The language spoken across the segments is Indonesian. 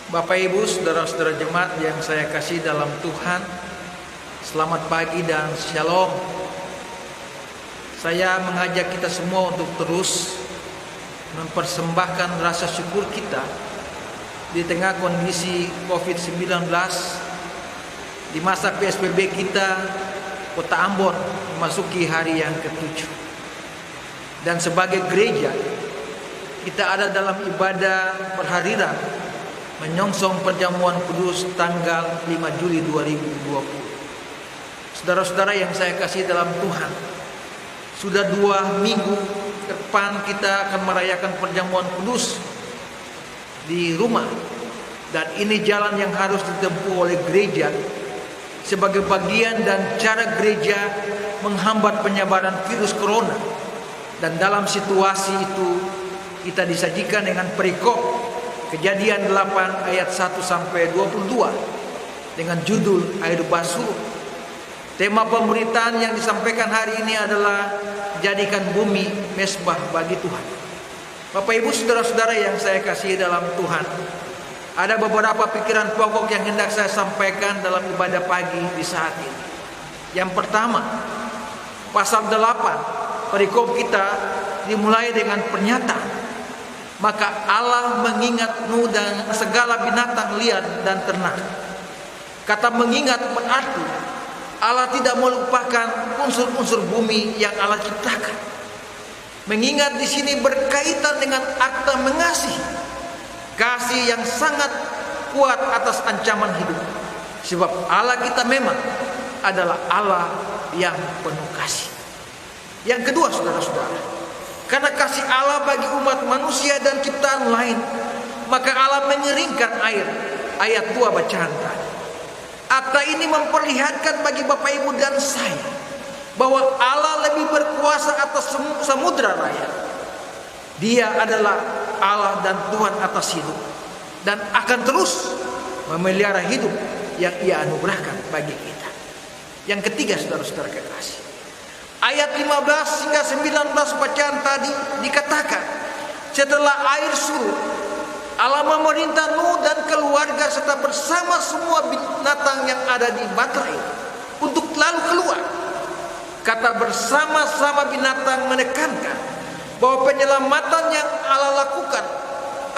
Bapak Ibu, saudara-saudara jemaat yang saya kasih dalam Tuhan, selamat pagi dan shalom. Saya mengajak kita semua untuk terus mempersembahkan rasa syukur kita di tengah kondisi COVID-19, di masa PSBB kita, Kota Ambon memasuki hari yang ke-7. Dan sebagai gereja, kita ada dalam ibadah perharian menyongsong perjamuan kudus tanggal 5 Juli 2020. Saudara-saudara yang saya kasih dalam Tuhan, sudah 2 minggu ke depan kita akan merayakan perjamuan kudus di rumah. Dan ini jalan yang harus ditempuh oleh gereja sebagai bagian dan cara gereja menghambat penyebaran virus corona. Dan dalam situasi itu kita disajikan dengan perikop Kejadian 8 ayat 1 sampai 22 dengan judul air basuh. Tema pemberitaan yang disampaikan hari ini adalah jadikan bumi mesbah bagi Tuhan. Bapak Ibu, saudara-saudara yang saya kasih dalam Tuhan, ada beberapa pikiran pokok yang hendak saya sampaikan dalam ibadah pagi di saat ini. Yang pertama, pasal 8 perikop kita dimulai dengan pernyataan, maka Allah mengingat Nuh dan segala binatang liar dan ternak. Kata mengingat berarti Allah tidak melupakan unsur-unsur bumi yang Allah ciptakan. Mengingat di sini berkaitan dengan akta mengasihi, kasih yang sangat kuat atas ancaman hidup. Sebab Allah kita memang adalah Allah yang penuh kasih. Yang kedua, saudara-saudara, karena kasih Allah bagi umat manusia dan ciptaan lain, maka Allah mengeringkan air. Ayat 2 bacaan tadi. Akta ini memperlihatkan bagi Bapak Ibu dan saya bahwa Allah lebih berkuasa atas samudra raya. Dia adalah Allah dan Tuhan atas hidup, dan akan terus memelihara hidup yang Ia anugerahkan bagi kita. Yang ketiga, saudara-saudara kekasih, ayat 15 hingga 19 bacaan tadi dikatakan, setelah air surut, Allah memerintah Nuh dan keluarga serta bersama semua binatang yang ada di bahtera itu untuk lalu keluar. Kata bersama-sama binatang menekankan bahwa penyelamatan yang Allah lakukan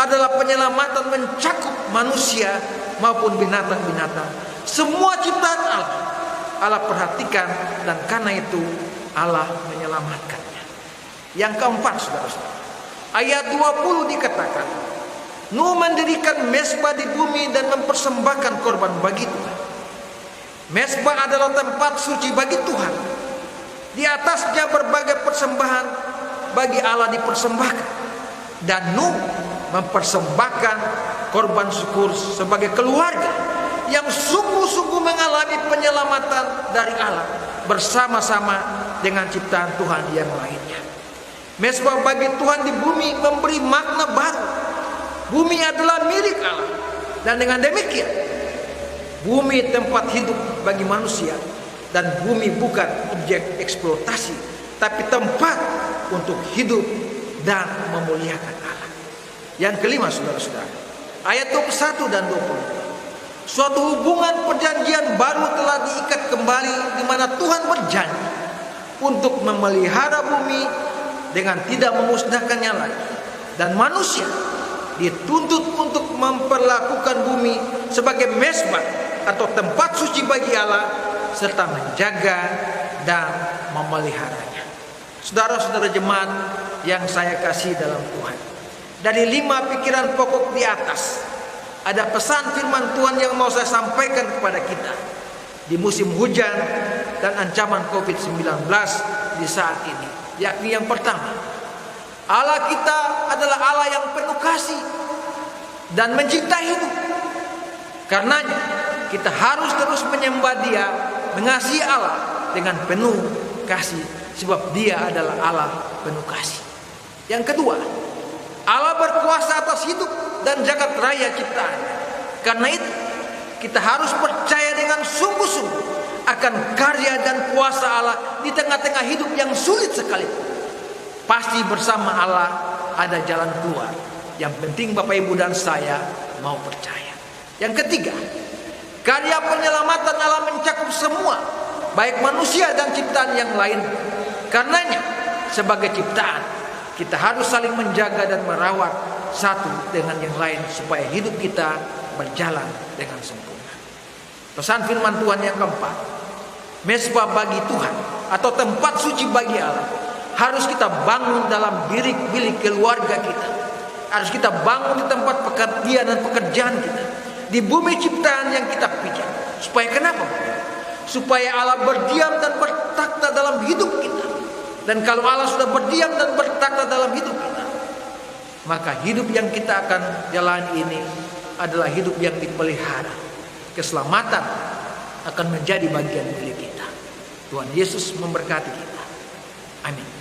adalah penyelamatan mencakup manusia maupun binatang-binatang. Semua ciptaan Allah perhatikan, dan karena itu Allah menyelamatkannya. Yang keempat, saudara-saudara, ayat 20 dikatakan, Nuh mendirikan mesbah di bumi dan mempersembahkan korban bagi Tuhan. Mesbah adalah tempat suci bagi Tuhan. Di atasnya berbagai persembahan bagi Allah dipersembahkan. Dan Nuh mempersembahkan korban syukur sebagai keluarga yang sungguh-sungguh mengalami penyelamatan dari Allah bersama-sama dengan ciptaan Tuhan yang lainnya. Mesbah bagi Tuhan di bumi memberi makna baru. Bumi adalah milik Allah, dan dengan demikian bumi tempat hidup bagi manusia, dan bumi bukan objek eksploitasi, tapi tempat untuk hidup dan memuliakan Allah. Yang kelima, saudara-saudara, ayat 21 dan 22, suatu hubungan perjanjian baru telah diikat kembali, di mana Tuhan berjanji untuk memelihara bumi dengan tidak memusnahkannya lagi, dan manusia dituntut untuk memperlakukan bumi sebagai mesbah atau tempat suci bagi Allah, serta menjaga dan memeliharanya. Saudara-saudara jemaat yang saya kasih dalam Tuhan, dari 5 pikiran pokok di atas, ada pesan firman Tuhan yang mau saya sampaikan kepada kita di musim hujan dan ancaman COVID-19 di saat ini. Yakni yang pertama, Allah kita adalah Allah yang penuh kasih dan mencintai hidup. Karenanya kita harus terus menyembah Dia, mengasihi Allah dengan penuh kasih, sebab Dia adalah Allah penuh kasih. Yang kedua, Allah berkuasa atas hidup dan jagat raya ciptaan. Karena itu kita harus percaya dengan sungguh-sungguh akan karya dan kuasa Allah di tengah-tengah hidup yang sulit sekalipun. Pasti bersama Allah ada jalan keluar. Yang penting Bapak Ibu dan saya mau percaya. Yang ketiga, karya penyelamatan alam mencakup semua, baik manusia dan ciptaan yang lain. Karenanya, sebagai ciptaan, kita harus saling menjaga dan merawat satu dengan yang lain supaya hidup kita berjalan dengan sempurna. Pesan firman Tuhan yang keempat, mesbah bagi Tuhan atau tempat suci bagi Allah harus kita bangun dalam bilik-bilik keluarga kita. Harus kita bangun di tempat pekerjaan dan pekerjaan kita, di bumi ciptaan yang kita pijak. Supaya kenapa? Supaya Allah berdiam dan bertakhta dalam hidup kita. Dan kalau Allah sudah berdiam dan bertakhta dalam hidup kita, maka hidup yang kita akan jalani ini adalah hidup yang dipelihara. Keselamatan akan menjadi bagian milik kita. Tuhan Yesus memberkati kita. Amin.